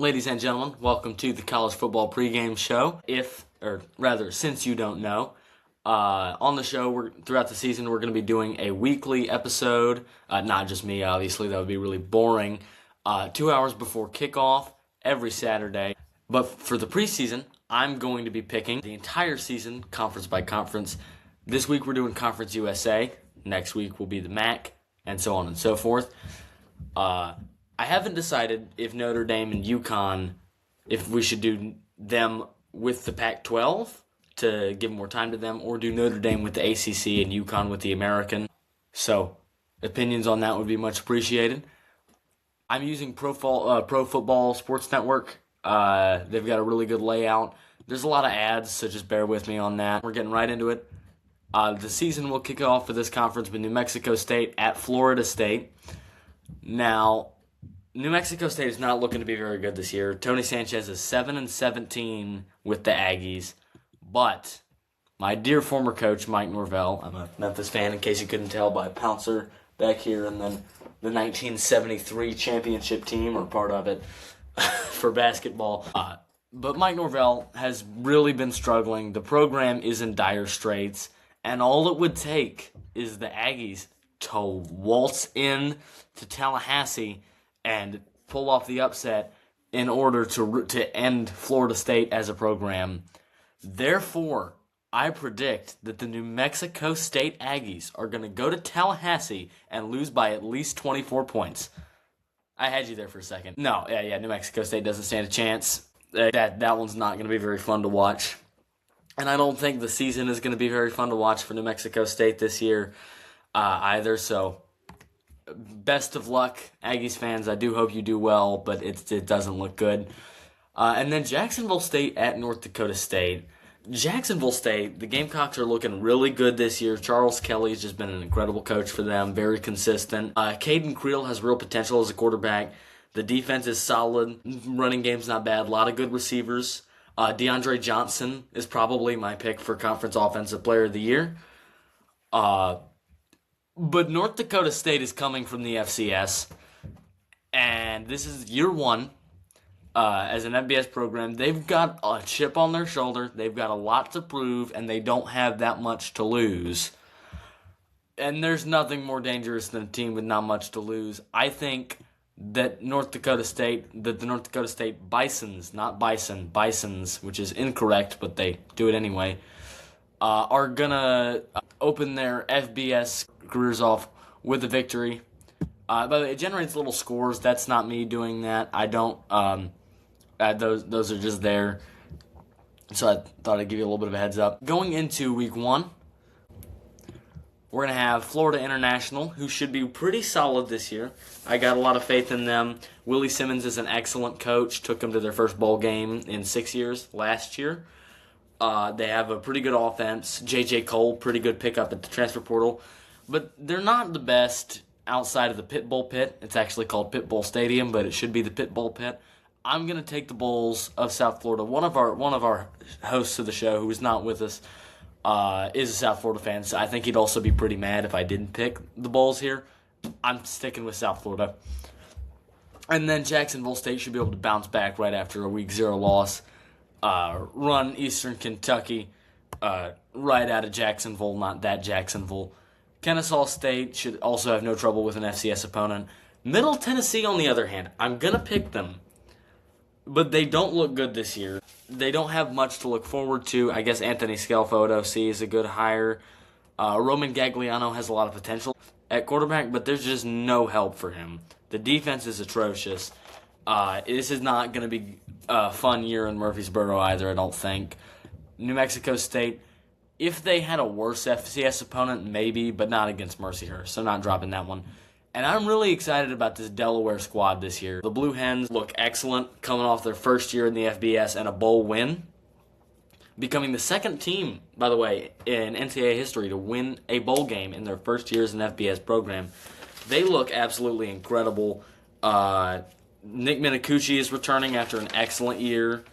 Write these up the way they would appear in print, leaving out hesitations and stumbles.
Ladies and gentlemen, welcome to the college football pregame show. Since you don't know, on the show, throughout the season, we're going to be doing a weekly episode. Not just me, obviously, that would be really boring. 2 hours before kickoff every Saturday. But for the preseason, I'm going to be picking the entire season, conference by conference. This week, we're doing Conference USA. Next week will be the MAC, and so on and so forth. I haven't decided if Notre Dame and UConn, if we should do them with the Pac-12 to give more time to them, or do Notre Dame with the ACC and UConn with the American. So, opinions on that would be much appreciated. I'm using Pro Football Sports Network. They've got a really good layout. There's a lot of ads, so just bear with me on that. We're getting right into it. The season will kick off for this conference with New Mexico State at Florida State. Now, New Mexico State is not looking to be very good this year. Tony Sanchez is 7-17 with the Aggies. But my dear former coach, Mike Norvell, I'm a Memphis fan in case you couldn't tell by Pouncer back here, and then the 1973 championship team, or part of it, for basketball. But Mike Norvell has really been struggling. The program is in dire straits, and all it would take is the Aggies to waltz in to Tallahassee and pull off the upset in order to end Florida State as a program. Therefore, I predict that the New Mexico State Aggies are going to go to Tallahassee and lose by at least 24 points. I had you there for a second. No, New Mexico State doesn't stand a chance. That one's not going to be very fun to watch. And I don't think the season is going to be very fun to watch for New Mexico State this year either, so best of luck, Aggies fans. I do hope you do well, but it doesn't look good. And then Jacksonville State at North Dakota State. Jacksonville State, the Gamecocks are looking really good this year. Charles Kelly has just been an incredible coach for them, very consistent. Caden Creel has real potential as a quarterback. The defense is solid. Running game's not bad. A lot of good receivers. DeAndre Johnson is probably my pick for Conference Offensive Player of the Year. But North Dakota State is coming from the FCS, and this is year one as an FBS program. They've got a chip on their shoulder. They've got a lot to prove, and they don't have that much to lose. And there's nothing more dangerous than a team with not much to lose. I think that the North Dakota State Bisons, not Bison, Bisons, which is incorrect, but they do it anyway, are going to open their FBS careers off with a victory. By the way, it generates little scores. That's not me doing that. I don't. Those are just there. So I thought I'd give you a little bit of a heads up. Going into week one, we're going to have Florida International, who should be pretty solid this year. I got a lot of faith in them. Willie Simmons is an excellent coach. Took them to their first bowl game in 6 years last year. They have a pretty good offense. J.J. Cole, pretty good pickup at the transfer portal. But they're not the best outside of the Pit Bull Pit. It's actually called Pit Bull Stadium, but it should be the Pit Bull Pit. I'm going to take the Bulls of South Florida. One of our hosts of the show, who is not with us, is a South Florida fan. So I think he'd also be pretty mad if I didn't pick the Bulls here. I'm sticking with South Florida. And then Jacksonville State should be able to bounce back right after a week 0 loss. Run Eastern Kentucky right out of Jacksonville, not that Jacksonville. Kennesaw State should also have no trouble with an FCS opponent. Middle Tennessee, on the other hand, I'm going to pick them, but they don't look good this year. They don't have much to look forward to. I guess Anthony Scelfo at OC is a good hire. Roman Gagliano has a lot of potential at quarterback, but there's just no help for him. The defense is atrocious. This is not going to be a fun year in Murfreesboro either, I don't think. New Mexico State, if they had a worse FCS opponent, maybe, but not against Mercyhurst, so not dropping that one. And I'm really excited about this Delaware squad this year. The Blue Hens look excellent, coming off their first year in the FBS and a bowl win. Becoming the second team, by the way, in NCAA history to win a bowl game in their first year as an FBS program. They look absolutely incredible. Nick Minicucci is returning after an excellent year.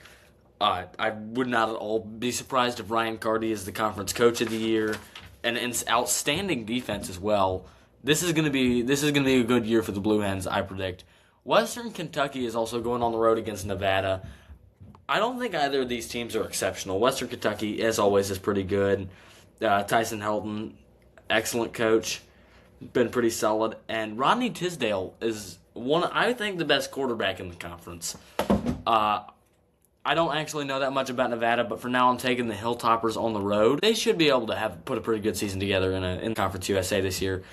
I would not at all be surprised if Ryan Carty is the conference coach of the year, and an outstanding defense as well. This is going to be a good year for the Blue Hens, I predict. Western Kentucky is also going on the road against Nevada. I don't think either of these teams are exceptional. Western Kentucky, as always, is pretty good. Tyson Helton, excellent coach, been pretty solid. And Rodney Tisdale is I think, the best quarterback in the conference. I don't actually know that much about Nevada, but for now I'm taking the Hilltoppers on the road. They should be able to put a pretty good season together in Conference USA this year.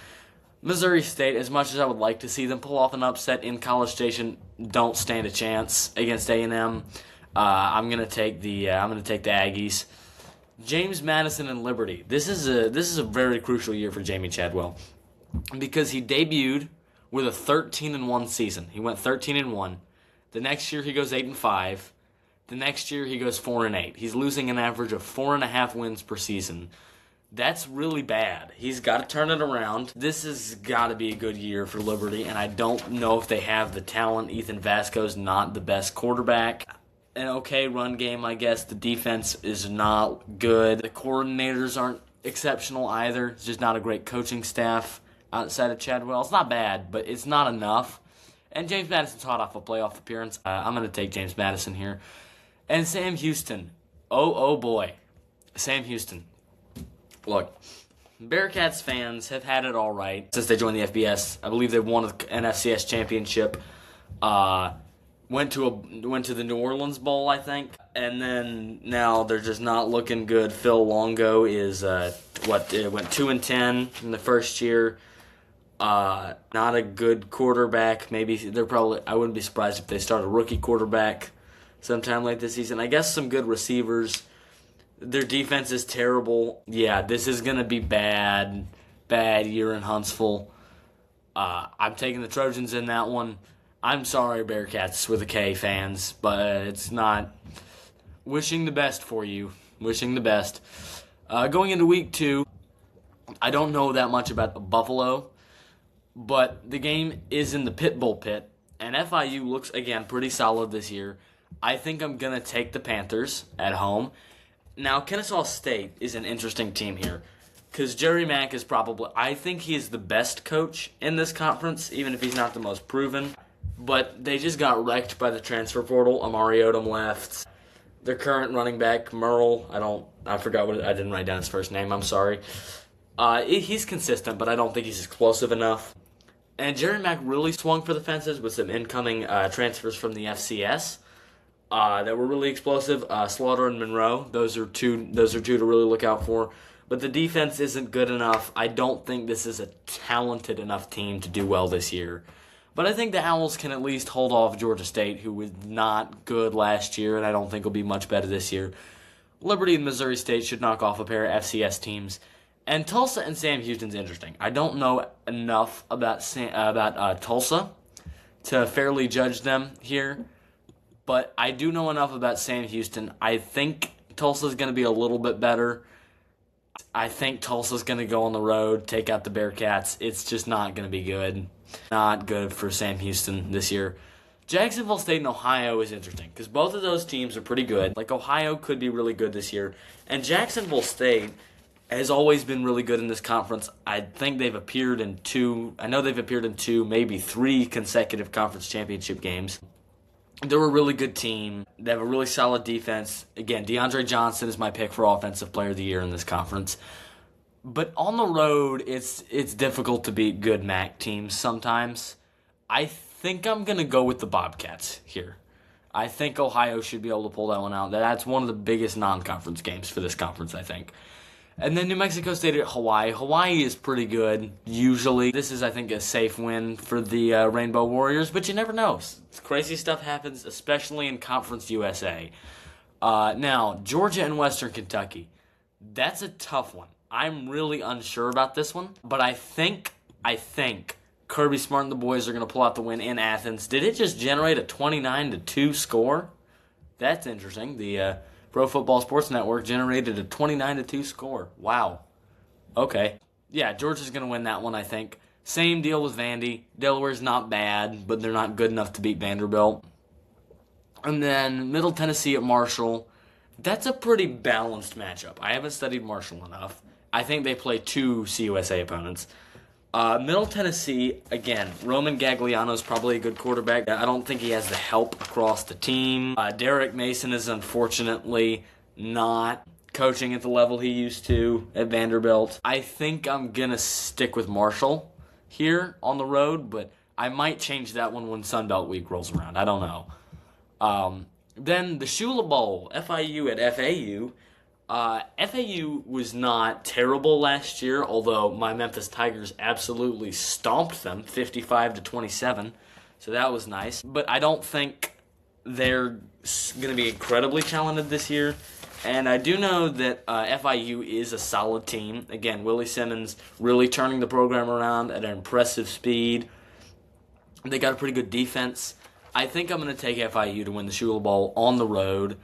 Missouri State, as much as I would like to see them pull off an upset in College Station, don't stand a chance against A&M. I'm gonna take the Aggies. James Madison and Liberty. This is a very crucial year for Jamie Chadwell because he debuted with a 13-1 season. He went 13-1. The next year he goes 8-5. The next year he goes 4-8. He's losing an average of 4.5 wins per season. That's really bad. He's got to turn it around. This has got to be a good year for Liberty, and I don't know if they have the talent. Ethan Vasco's not the best quarterback. An okay run game, I guess. The defense is not good. The coordinators aren't exceptional either. It's just not a great coaching staff outside of Chadwell. It's not bad, but it's not enough. And James Madison's hot off a playoff appearance. I'm going to take James Madison here. And Sam Houston. Oh boy. Sam Houston. Look, Bearcats fans have had it all right since they joined the FBS. I believe they won an FCS championship. Went to the New Orleans Bowl, I think. And then now they're just not looking good. Phil Longo is went 2-10 in the first year. Not a good quarterback. Maybe I wouldn't be surprised if they start a rookie quarterback sometime late this season. I guess some good receivers. Their defense is terrible. Yeah, this is going to be bad year in Huntsville. I'm taking the Trojans in that one. I'm sorry, Bearcats with a K fans, but it's not. Wishing the best for you. Wishing the best. Going into week 2, I don't know that much about Buffalo, but the game is in the Pit Bull pit, and FIU looks, again, pretty solid this year. I think I'm going to take the Panthers at home. Now, Kennesaw State is an interesting team here because Jerry Mack is I think he is the best coach in this conference, even if he's not the most proven. But they just got wrecked by the transfer portal. Amari Odom left. Their current running back, Merle, I forgot I didn't write down his first name, I'm sorry. He's consistent, but I don't think he's explosive enough. And Jerry Mack really swung for the fences with some incoming transfers from the FCS. That were really explosive. Slaughter and Monroe, those are two to really look out for. But the defense isn't good enough. I don't think this is a talented enough team to do well this year. But I think the Owls can at least hold off Georgia State, who was not good last year, and I don't think will be much better this year. Liberty and Missouri State should knock off a pair of FCS teams. And Tulsa and Sam Houston's interesting. I don't know enough about Tulsa to fairly judge them here. But I do know enough about Sam Houston. I think Tulsa's going to be a little bit better. I think Tulsa's going to go on the road, take out the Bearcats. It's just not going to be good. Not good for Sam Houston this year. Jacksonville State and Ohio is interesting because both of those teams are pretty good. Like, Ohio could be really good this year. And Jacksonville State has always been really good in this conference. I think they've appeared in two, maybe 3 consecutive conference championship games. They're a really good team. They have a really solid defense. Again, DeAndre Johnson is my pick for Offensive Player of the Year in this conference. But on the road, it's difficult to beat good MAC teams sometimes. I think I'm going to go with the Bobcats here. I think Ohio should be able to pull that one out. That's one of the biggest non-conference games for this conference, I think. And then New Mexico State at Hawaii. Hawaii is pretty good, usually. This is, I think, a safe win for the Rainbow Warriors, but you never know. Crazy stuff happens, especially in Conference USA. Now, Georgia and Western Kentucky. That's a tough one. I'm really unsure about this one, but I think Kirby Smart and the boys are going to pull out the win in Athens. Did it just generate a 29-2 score? That's interesting. The Pro Football Sports Network generated a 29-2 score. Wow. Okay. Yeah, Georgia's going to win that one, I think. Same deal with Vandy. Delaware's not bad, but they're not good enough to beat Vanderbilt. And then Middle Tennessee at Marshall. That's a pretty balanced matchup. I haven't studied Marshall enough. I think they play 2 CUSA opponents. Middle Tennessee, again, Roman Gagliano's probably a good quarterback. I don't think he has the help across the team. Derek Mason is unfortunately not coaching at the level he used to at Vanderbilt. I think I'm going to stick with Marshall here on the road, but I might change that one when Sunbelt Week rolls around. I don't know. Then the Shula Bowl, FIU at FAU. FAU was not terrible last year, although my Memphis Tigers absolutely stomped them 55-27, so that was nice. But I don't think they're going to be incredibly talented this year, and I do know that FIU is a solid team. Again, Willie Simmons really turning the program around at an impressive speed. They got a pretty good defense. I think I'm going to take FIU to win the Shula Bowl on the road.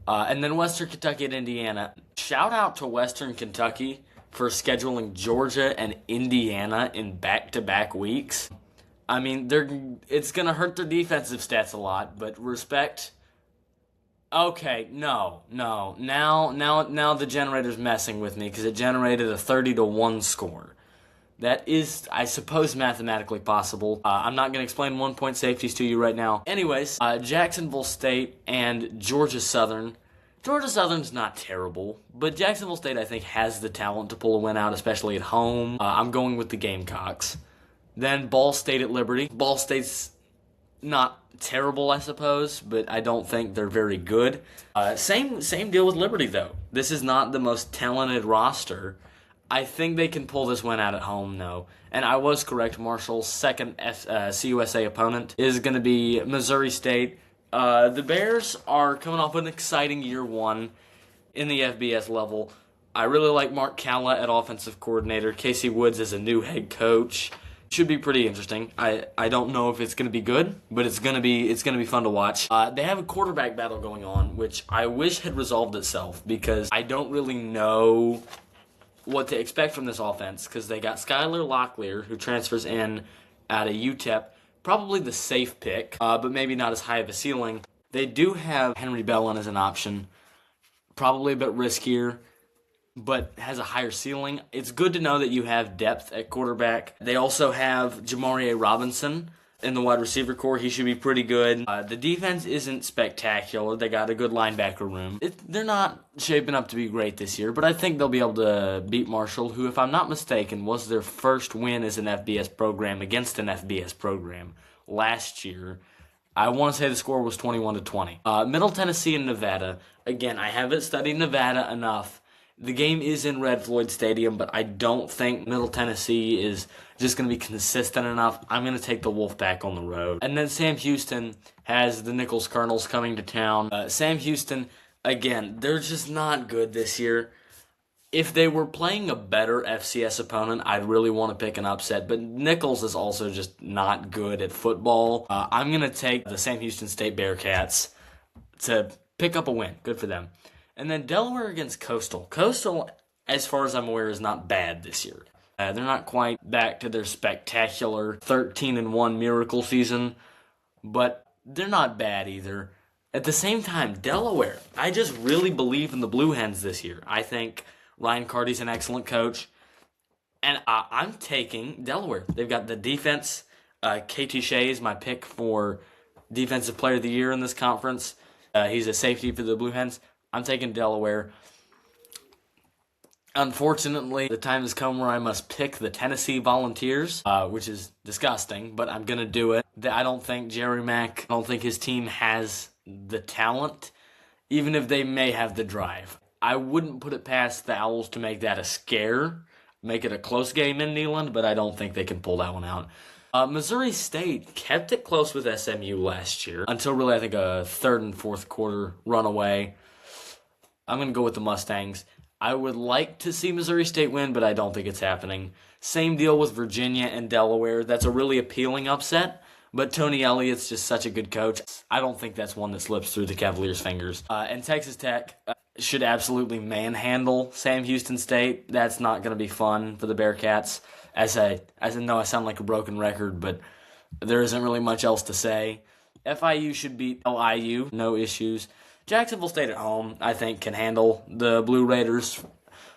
And then Western Kentucky at Indiana. Shout out to Western Kentucky for scheduling Georgia and Indiana in back-to-back weeks. I mean, it's going to hurt their defensive stats a lot, but respect. Okay, no. Now the generator's messing with me because it generated a 30-1 score. That is, I suppose, mathematically possible. I'm not going to explain 1-point safeties to you right now. Anyways, Jacksonville State and Georgia Southern. Georgia Southern's not terrible, but Jacksonville State, I think, has the talent to pull a win out, especially at home. I'm going with the Gamecocks. Then Ball State at Liberty. Ball State's not terrible, I suppose, but I don't think they're very good. Same deal with Liberty, though. This is not the most talented roster. I think they can pull this win out at home, though. And I was correct. Marshall's second CUSA opponent is going to be Missouri State. The Bears are coming off an exciting year one in the FBS level. I really like Mark Calla at offensive coordinator. Casey Woods as a new head coach. Should be pretty interesting. I don't know if it's going to be good, but it's going to be fun to watch. They have a quarterback battle going on, which I wish had resolved itself because I don't really know what to expect from this offense because they got Skylar Locklear, who transfers in out of UTEP, probably the safe pick, but maybe not as high of a ceiling. They do have Henry Bellin as an option, probably a bit riskier, but has a higher ceiling. It's good to know that you have depth at quarterback. They also have Jamarie Robinson in the wide receiver core. He should be pretty good. The defense isn't spectacular. They got a good linebacker room. They're not shaping up to be great this year, but I think they'll be able to beat Marshall, who, if I'm not mistaken, was their first win as an FBS program against an FBS program last year. I want to say the score was 21-20. Middle Tennessee and Nevada. Again, I haven't studied Nevada enough. The game is in Red Floyd Stadium, but I don't think Middle Tennessee is just going to be consistent enough. I'm going to take the Wolfpack on the road. And then Sam Houston has the Nichols Colonels coming to town. Sam Houston, again, they're just not good this year. If they were playing a better FCS opponent, I'd really want to pick an upset. But Nichols is also just not good at football. I'm going to take the Sam Houston State Bearcats to pick up a win. Good for them. And then Delaware against Coastal. Coastal, as far as I'm aware, is not bad this year. They're not quite back to their spectacular 13-1 miracle season, but they're not bad either. At the same time, Delaware, I just really believe in the Blue Hens this year. I think Ryan Carty's an excellent coach, and I'm taking Delaware. They've got the defense. KT Shea is my pick for Defensive Player of the Year in this conference. He's a safety for the Blue Hens. I'm taking Delaware. Unfortunately, the time has come where I must pick the Tennessee Volunteers, which is disgusting, but I'm going to do it. I don't think Jerry Mack, I don't think his team has the talent, even if they may have the drive. I wouldn't put it past the Owls to make that a scare, make it a close game in Neyland, but I don't think they can pull that one out. Missouri State kept it close with SMU last year, until really I think a third and fourth quarter runaway. I'm going to go with the Mustangs. I would like to see Missouri State win, but I don't think it's happening. Same deal with Virginia and Delaware. That's a really appealing upset, but Tony Elliott's just such a good coach. I don't think that's one that slips through the Cavaliers' fingers. And Texas Tech should absolutely manhandle Sam Houston State. That's not going to be fun for the Bearcats. As I know I sound like a broken record, but there isn't really much else to say. FIU should beat LIU, no issues. Jacksonville State at home, I think, can handle the Blue Raiders.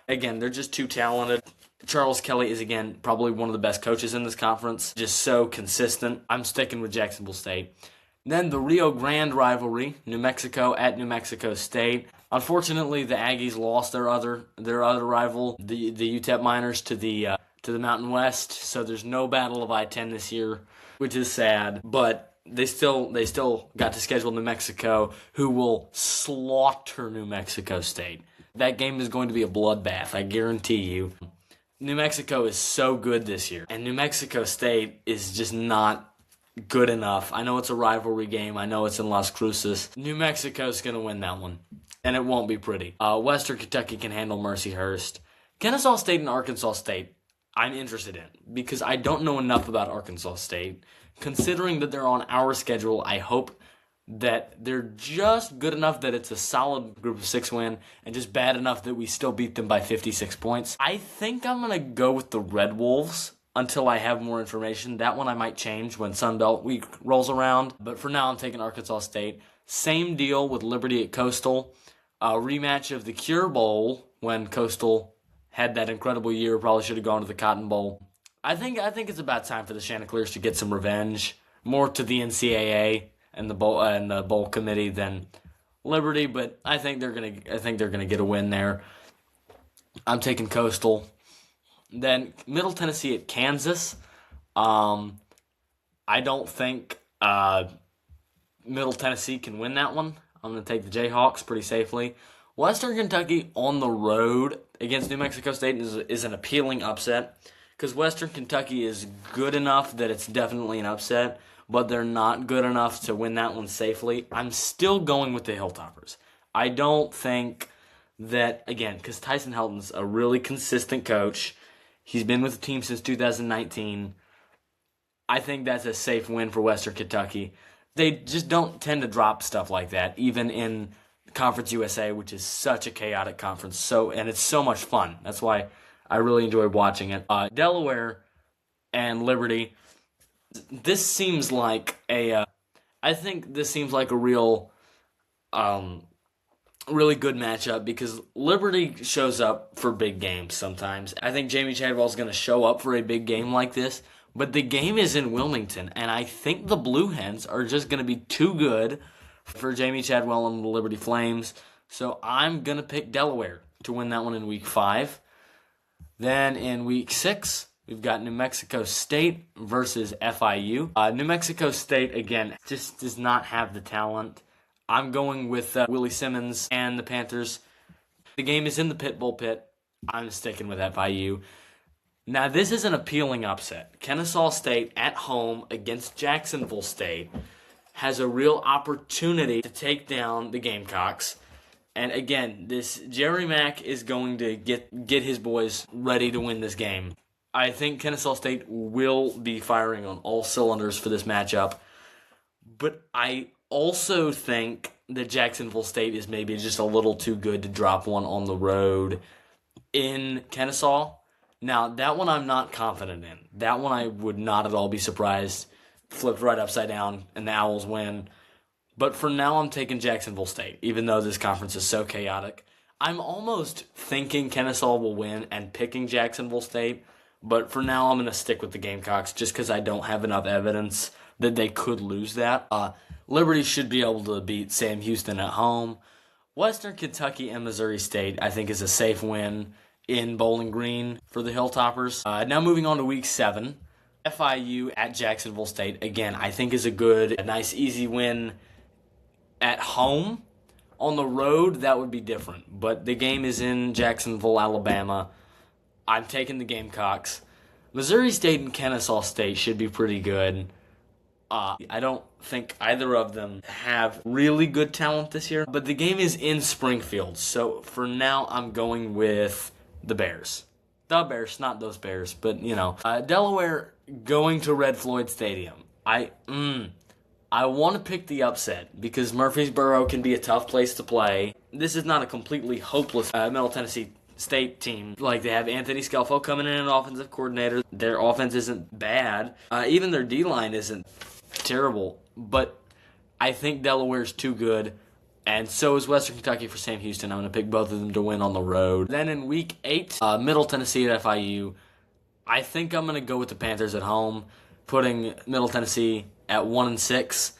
Again, they're just too talented Charles Kelly is, again, probably one of the best coaches in this conference. Just so consistent. I'm sticking with Jacksonville State. Then the Rio Grande rivalry, New Mexico at New Mexico State. Unfortunately, the Aggies lost their other rival, the UTEP Miners, to the Mountain West. So there's no Battle of I-10 this year, which is sad. But they still got to schedule New Mexico, who will slaughter New Mexico State. That game is going to be a bloodbath, I guarantee you. New Mexico is so good this year, and New Mexico State is just not good enough. I know it's a rivalry game. I know it's in Las Cruces. New Mexico's going to win that one, and it won't be pretty. Western Kentucky can handle Mercyhurst. Kennesaw State and Arkansas State, I'm interested in, because I don't know enough about Arkansas State. Considering that they're on our schedule, I hope that they're just good enough that it's a solid group of 6 win and just bad enough that we still beat them by 56 points. I think I'm going to go with the Red Wolves until I have more information. That one I might change when Sun Belt Week rolls around. But for now, I'm taking Arkansas State. Same deal with Liberty at Coastal. A rematch of the Cure Bowl when Coastal had that incredible year. Probably should have gone to the Cotton Bowl. I think it's about time for the Chanticleers to get some revenge. More to the NCAA and the bowl committee than Liberty, but I think they're gonna get a win there. I'm taking Coastal. Then Middle Tennessee at Kansas. I don't think Middle Tennessee can win that one. I'm gonna take the Jayhawks pretty safely. Western Kentucky on the road against New Mexico State is an appealing upset because Western Kentucky is good enough that it's definitely an upset, but they're not good enough to win that one safely. I'm still going with the Hilltoppers. I don't think that, again, because Tyson Helton's a really consistent coach. He's been with the team since 2019. I think that's a safe win for Western Kentucky. They just don't tend to drop stuff like that, even in Conference USA, which is such a chaotic conference. And it's so much fun. That's why I really enjoy watching it. Delaware and Liberty. This seems like I think this seems like a real, really good matchup because Liberty shows up for big games sometimes. I think Jamie Chadwell's going to show up for a big game like this, but the game is in Wilmington, and I think the Blue Hens are just going to be too good for Jamie Chadwell and the Liberty Flames. So I'm going to pick Delaware to win that one in Week 5. Then in Week 6, we've got New Mexico State versus FIU. New Mexico State, again, just does not have the talent. I'm going with Willie Simmons and the Panthers. The game is in the Pit Bull Pit. I'm sticking with FIU. Now, this is an appealing upset. Kennesaw State at home against Jacksonville State has a real opportunity to take down the Gamecocks. And again, this Jerry Mack is going to get his boys ready to win this game. I think Kennesaw State will be firing on all cylinders for this matchup. But I also think that Jacksonville State is maybe just a little too good to drop one on the road in Kennesaw. Now, that one I'm not confident in. That one I would not at all be surprised. Flipped right upside down and the Owls win. But for now, I'm taking Jacksonville State, even though this conference is so chaotic. I'm almost thinking Kennesaw will win and picking Jacksonville State. But for now, I'm going to stick with the Gamecocks just because I don't have enough evidence that they could lose that. Liberty should be able to beat Sam Houston at home. Western Kentucky and Missouri State, I think, is a safe win in Bowling Green for the Hilltoppers. Now moving on to Week 7. FIU at Jacksonville State, again, I think is a nice, easy win at home. On the road, that would be different. But the game is in Jacksonville, Alabama. I'm taking the Gamecocks. Missouri State and Kennesaw State should be pretty good. I don't think either of them have really good talent this year. But the game is in Springfield. So for now, I'm going with the Bears. The Bears, not those Bears, but, Delaware going to Red Floyd Stadium. I want to pick the upset because Murfreesboro can be a tough place to play. This is not a completely hopeless Middle Tennessee State team. Like, they have Anthony Scelfo coming in as offensive coordinator. Their offense isn't bad. Even their D-line isn't terrible. But I think Delaware's too good. And so is Western Kentucky for Sam Houston. I'm going to pick both of them to win on the road. Then in Week 8, Middle Tennessee at FIU. I think I'm going to go with the Panthers at home, putting Middle Tennessee at 1-6.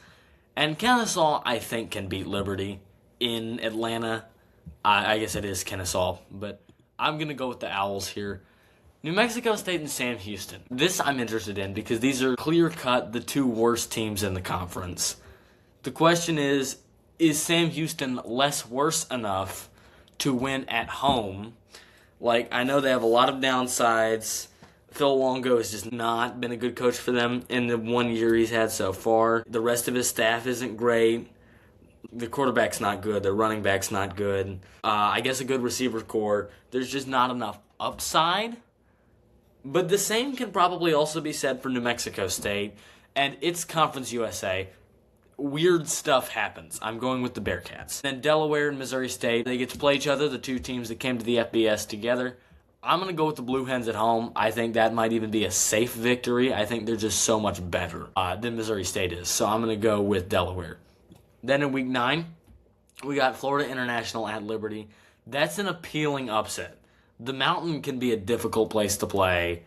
And Kennesaw, I think, can beat Liberty in Atlanta. I guess it is Kennesaw, but I'm going to go with the Owls here. New Mexico State and Sam Houston. This I'm interested in because these are clear-cut the two worst teams in the conference. The question is Sam Houston less worse enough to win at home? Like, I know they have a lot of downsides. Phil Longo has just not been a good coach for them in the 1 year he's had so far. The rest of his staff isn't great. The quarterback's not good. The running back's not good. I guess a good receiver core. There's just not enough upside. But the same can probably also be said for New Mexico State. And it's Conference USA. Weird stuff happens. I'm going with the Bearcats. Then Delaware and Missouri State, they get to play each other, the two teams that came to the FBS together. I'm going to go with the Blue Hens at home. I think that might even be a safe victory. I think they're just so much better than Missouri State is. So I'm going to go with Delaware. Then in Week 9, we got Florida International at Liberty. That's an appealing upset. The Mountain can be a difficult place to play.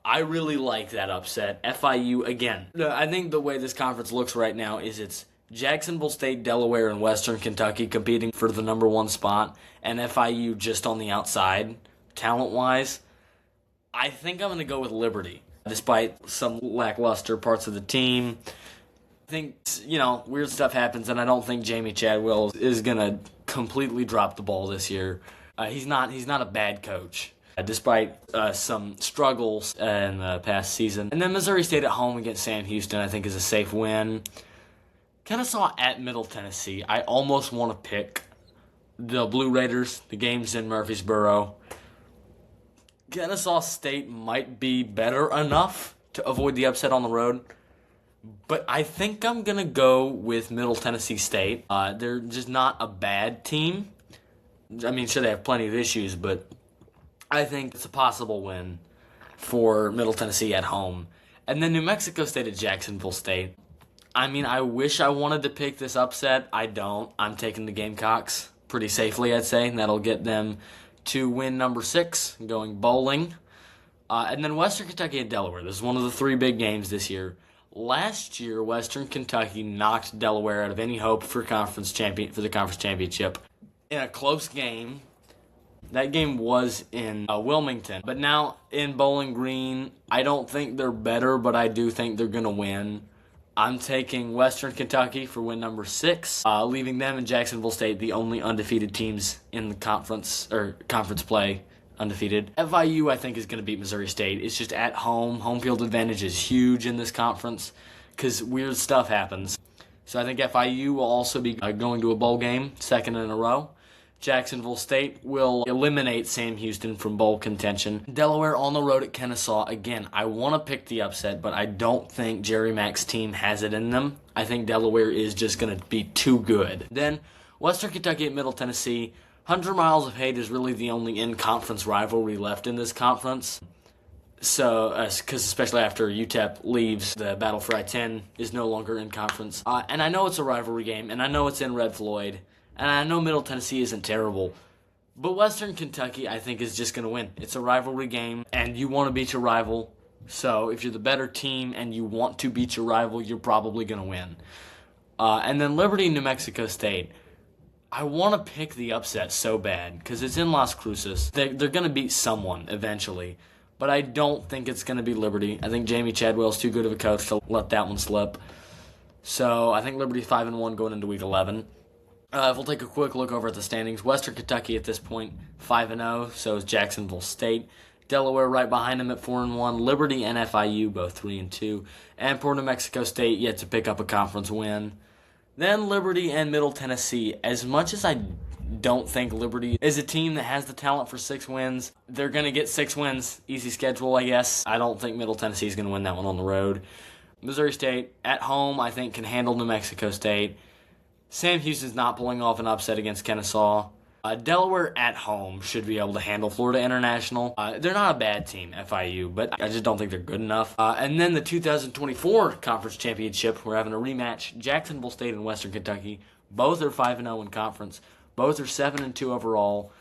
I really like that upset. FIU, again, I think the way this conference looks right now is it's Jacksonville State, Delaware, and Western Kentucky competing for the number 1 spot, and FIU just on the outside, talent-wise. I think I'm going to go with Liberty, despite some lackluster parts of the team. I think, weird stuff happens, and I don't think Jamie Chadwell is going to completely drop the ball this year. He's not a bad coach, despite some struggles in the past season. And then Missouri State at home against Sam Houston, I think, is a safe win. Kennesaw at Middle Tennessee. I almost want to pick the Blue Raiders. The game's in Murfreesboro. Kennesaw State might be better enough to avoid the upset on the road. But I think I'm going to go with Middle Tennessee State. They're just not a bad team. I mean, sure, they have plenty of issues, but I think it's a possible win for Middle Tennessee at home. And then New Mexico State at Jacksonville State. I mean, I wish I wanted to pick this upset. I don't. I'm taking the Gamecocks pretty safely, I'd say, and that'll get them to win number 6, going bowling. And then Western Kentucky at Delaware. This is one of the 3 big games this year. Last year, Western Kentucky knocked Delaware out of any hope for the conference championship in a close game. That game was in Wilmington. But now in Bowling Green, I don't think they're better, but I do think they're going to win. I'm taking Western Kentucky for win number 6, leaving them and Jacksonville State the only undefeated teams in the conference play undefeated. FIU, I think, is going to beat Missouri State. It's just at home. Home field advantage is huge in this conference because weird stuff happens. So I think FIU will also be going to a bowl game, 2nd in a row. Jacksonville State will eliminate Sam Houston from bowl contention. Delaware on the road at Kennesaw. Again, I want to pick the upset, but I don't think Jerry Mack's team has it in them. I think Delaware is just going to be too good. Then Western Kentucky at Middle Tennessee. 100 Miles of Hate is really the only in-conference rivalry left in this conference. So, because especially after UTEP leaves, the Battle for I-10 is no longer in conference. And I know it's a rivalry game, and I know it's in Red Floyd. And I know Middle Tennessee isn't terrible, but Western Kentucky, I think, is just going to win. It's a rivalry game, and you want to beat your rival. So if you're the better team and you want to beat your rival, you're probably going to win. And then Liberty, New Mexico State. I want to pick the upset so bad because it's in Las Cruces. They're going to beat someone eventually, but I don't think it's going to be Liberty. I think Jamie Chadwell's too good of a coach to let that one slip. So I think Liberty's 5-1 going into Week 11. If we'll take a quick look over at the standings, Western Kentucky at this point 5-0, so is Jacksonville State. Delaware right behind them at 4-1. Liberty and FIU both 3-2, and poor New Mexico State yet to pick up a conference win. Then Liberty and Middle Tennessee. As much as I don't think Liberty is a team that has the talent for 6 wins, they're going to get 6 wins. Easy schedule, I guess. I don't think Middle Tennessee is going to win that one on the road. Missouri State at home, I think, can handle New Mexico State. Sam Houston's not pulling off an upset against Kennesaw. Delaware at home should be able to handle Florida International. They're not a bad team, FIU, but I just don't think they're good enough. And then the 2024 Conference Championship, we're having a rematch. Jacksonville State and Western Kentucky Both are 5-0 in conference. Both are 7-2 overall.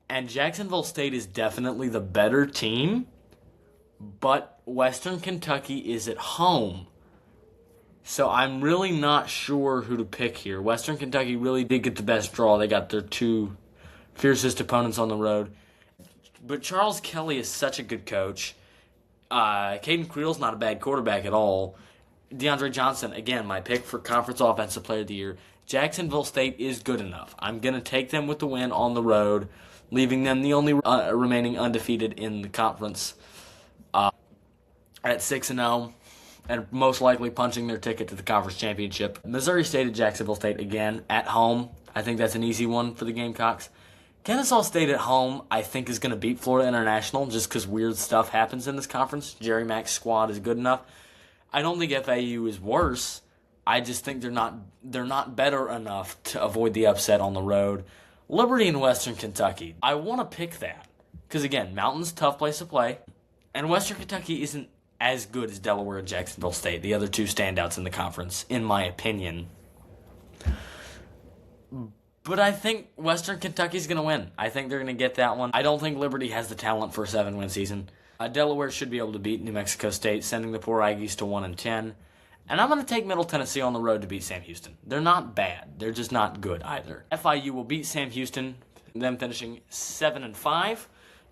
And Jacksonville State is definitely the better team, but Western Kentucky is at home. So I'm really not sure who to pick here. Western Kentucky really did get the best draw. They got their two fiercest opponents on the road. But Charles Kelly is such a good coach. Caden Creel's not a bad quarterback at all. DeAndre Johnson, again, my pick for Conference Offensive Player of the Year. Jacksonville State is good enough. I'm going to take them with the win on the road, leaving them the only remaining undefeated in the conference at 6-0, and most likely punching their ticket to the conference championship. Missouri State at Jacksonville State, again, at home. I think that's an easy one for the Gamecocks. Kennesaw State at home, I think, is going to beat Florida International just because weird stuff happens in this conference. Jerry Mack's squad is good enough. I don't think FAU is worse. I just think they're not better enough to avoid the upset on the road. Liberty and Western Kentucky. I want to pick that because, again, Mountain's a tough place to play, and Western Kentucky isn't as good as Delaware and Jacksonville State, the other two standouts in the conference, in my opinion. But I think Western Kentucky's going to win. I think they're going to get that one. I don't think Liberty has the talent for a 7-win season. Delaware should be able to beat New Mexico State, sending the poor Aggies to 1-10. And I'm going to take Middle Tennessee on the road to beat Sam Houston. They're not bad. They're just not good either. FIU will beat Sam Houston, them finishing 7-5,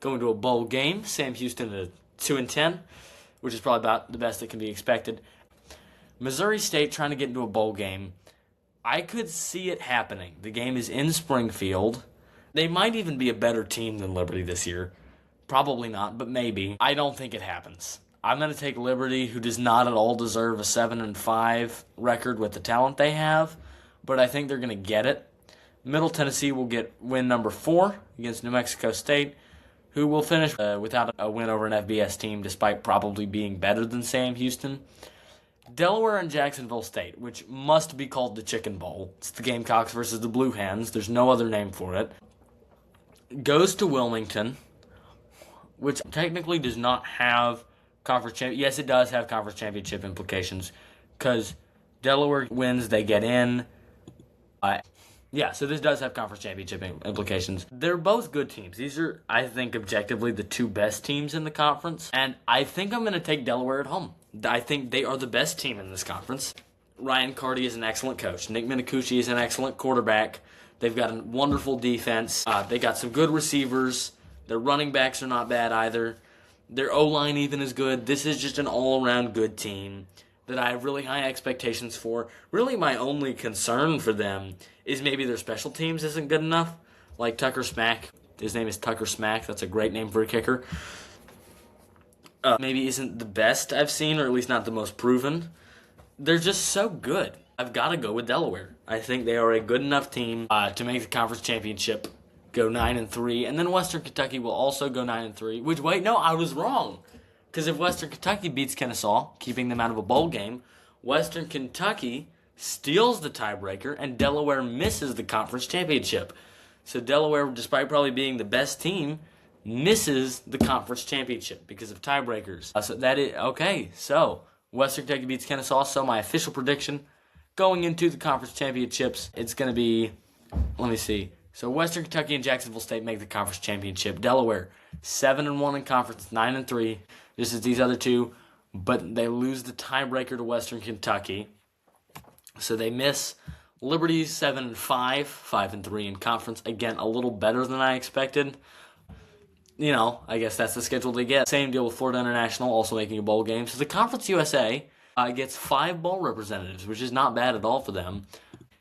going to a bowl game. Sam Houston at 2-10, which is probably about the best that can be expected. Missouri State trying to get into a bowl game. I could see it happening. The game is in Springfield. They might even be a better team than Liberty this year. Probably not, but maybe. I don't think it happens. I'm going to take Liberty, who does not at all deserve a 7-5 record with the talent they have, but I think they're going to get it. Middle Tennessee will get win number 4 against New Mexico State, who will finish without a win over an FBS team, despite probably being better than Sam Houston. Delaware and Jacksonville State, which must be called the Chicken Bowl. It's the Gamecocks versus the Blue Hens. There's no other name for it. Goes to Wilmington, which technically does not have conference championship. Yes, it does have conference championship implications because Delaware wins, they get in. So this does have conference championship implications. They're both good teams. These are, I think, objectively the two best teams in the conference. And I think I'm going to take Delaware at home. I think they are the best team in this conference. Ryan Carty is an excellent coach. Nick Minicucci is an excellent quarterback. They've got a wonderful defense. They got some good receivers. Their running backs are not bad either. Their O-line even is good. This is just an all-around good team that I have really high expectations for. Really, my only concern for them is maybe their special teams isn't good enough. Like Tucker Smack. His name is Tucker Smack. That's a great name for a kicker. Maybe isn't the best I've seen, or at least not the most proven. They're just so good. I've got to go with Delaware. I think they are a good enough team to make the conference championship, go 9-3, and then Western Kentucky will also go 9-3. Which, wait, no, I was wrong. Because if Western Kentucky beats Kennesaw, keeping them out of a bowl game, Western Kentucky steals the tiebreaker, and Delaware misses the conference championship. So Delaware, despite probably being the best team, misses the conference championship because of tiebreakers. So Western Kentucky beats Kennesaw. So my official prediction going into the conference championships, it's going to be, let me see. So Western Kentucky and Jacksonville State make the conference championship. Delaware 7-1 in conference, 9-3. Just as these other two, but they lose the tiebreaker to Western Kentucky. So they miss. Liberty's 7-5, 5-3 in conference. Again, a little better than I expected. You know, I guess that's the schedule they get. Same deal with Florida International, also making a bowl game. So the Conference USA gets 5 bowl representatives, which is not bad at all for them.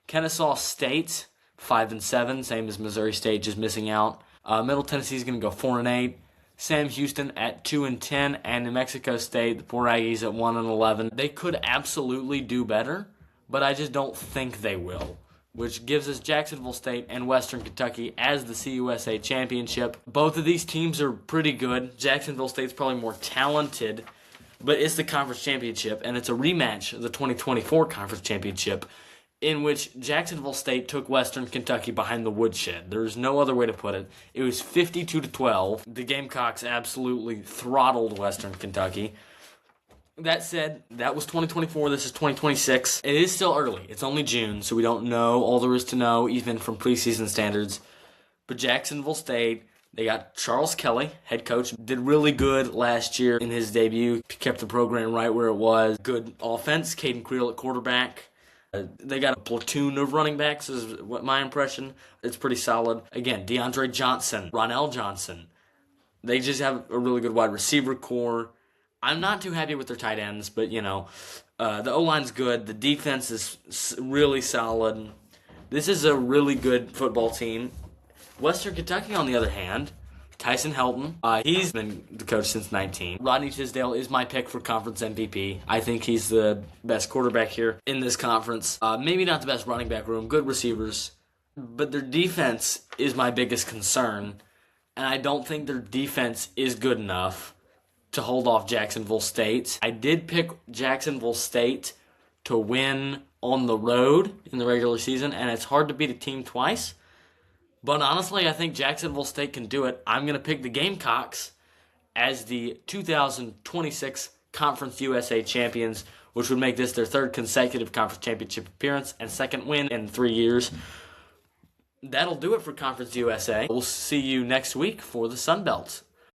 Kennesaw State, 5-7, same as Missouri State, just missing out. Middle Tennessee is going to go 4-8. Sam Houston at 2-10, and New Mexico State, the poor Aggies at 1-11. They could absolutely do better, but I just don't think they will, which gives us Jacksonville State and Western Kentucky as the CUSA championship. Both of these teams are pretty good. Jacksonville State's probably more talented, but it's the conference championship, and it's a rematch of the 2024 conference championship, in which Jacksonville State took Western Kentucky behind the woodshed. There's no other way to put it. It was 52-12. The Gamecocks absolutely throttled Western Kentucky. That said, that was 2024. This is 2026. It is still early. It's only June, so we don't know all there is to know, even from preseason standards. But Jacksonville State, they got Charles Kelly, head coach, did really good last year in his debut. Kept the program right where it was. Good offense. Caden Creel at quarterback. They got a platoon of running backs, is what my impression. It's pretty solid. Again, DeAndre Johnson, Ronell Johnson. They just have a really good wide receiver core. I'm not too happy with their tight ends, but, the O-line's good. The defense is really solid. This is a really good football team. Western Kentucky, on the other hand, Tyson Helton, he's been the coach since 19. Rodney Tisdale is my pick for conference MVP. I think he's the best quarterback here in this conference. Maybe not the best running back room, good receivers, but their defense is my biggest concern, and I don't think their defense is good enough to hold off Jacksonville State. I did pick Jacksonville State to win on the road in the regular season, and it's hard to beat a team twice. But honestly, I think Jacksonville State can do it. I'm going to pick the Gamecocks as the 2026 Conference USA champions, which would make this their third consecutive conference championship appearance and second win in 3 years. That'll do it for Conference USA. We'll see you next week for the Sun Belt.